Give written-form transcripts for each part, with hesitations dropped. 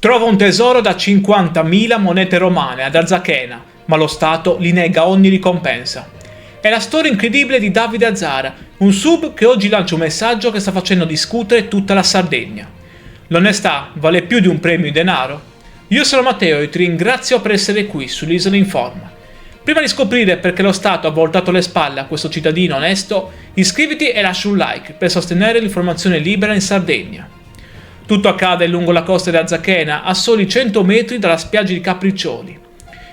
Trova un tesoro da 50.000 monete romane ad Arzachena, ma lo Stato gli nega ogni ricompensa. È la storia incredibile di Davide Azzara, un sub che oggi lancia un messaggio che sta facendo discutere tutta la Sardegna. L'onestà vale più di un premio in denaro? Io sono Matteo e ti ringrazio per essere qui sull'Isola Informa. Prima di scoprire perché lo Stato ha voltato le spalle a questo cittadino onesto, iscriviti e lascia un like per sostenere l'informazione libera in Sardegna. Tutto accade lungo la costa di Arzachena, a soli 100 metri dalla spiaggia di Capriccioli.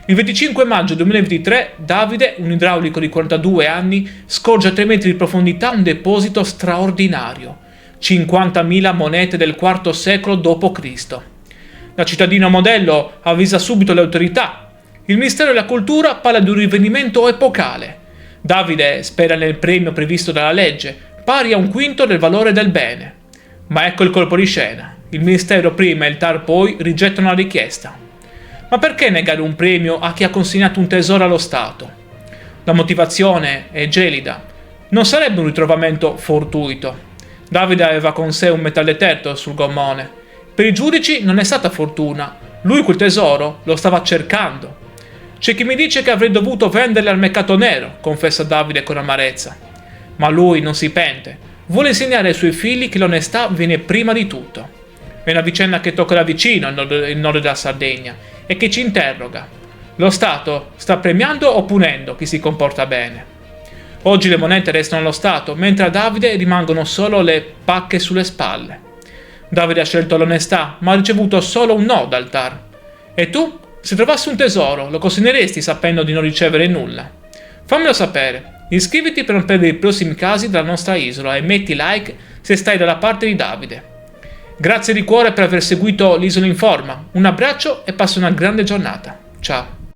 Il 25 maggio 2023 Davide, un idraulico di 42 anni, scorge a 3 metri di profondità un deposito straordinario, 50.000 monete del IV secolo d.C. Da cittadino modello avvisa subito le autorità. Il Ministero della Cultura parla di un rinvenimento epocale. Davide spera nel premio previsto dalla legge, pari a 1/5 del valore del bene. Ma ecco il colpo di scena. Il Ministero prima e il TAR poi rigettano la richiesta. Ma perché negare un premio a chi ha consegnato un tesoro allo Stato? La motivazione è gelida. Non sarebbe un ritrovamento fortuito. Davide aveva con sé un metallodetettor sul gommone. Per i giudici non è stata fortuna. Lui quel tesoro lo stava cercando. C'è chi mi dice che avrei dovuto venderle al mercato nero, confessa Davide con amarezza. Ma lui non si pente. Vuole insegnare ai suoi figli che l'onestà viene prima di tutto. È una vicenda che tocca da vicino il nord della Sardegna e che ci interroga. Lo Stato sta premiando o punendo chi si comporta bene? Oggi le monete restano allo Stato, mentre a Davide rimangono solo le pacche sulle spalle. Davide ha scelto l'onestà, ma ha ricevuto solo un no dal TAR. E tu? Se trovassi un tesoro, lo consegneresti sapendo di non ricevere nulla? Fammelo sapere. Iscriviti per non perdere i prossimi casi della nostra isola e metti like se stai dalla parte di Davide. Grazie di cuore per aver seguito l'Isola Informa. Un abbraccio e passa una grande giornata. Ciao.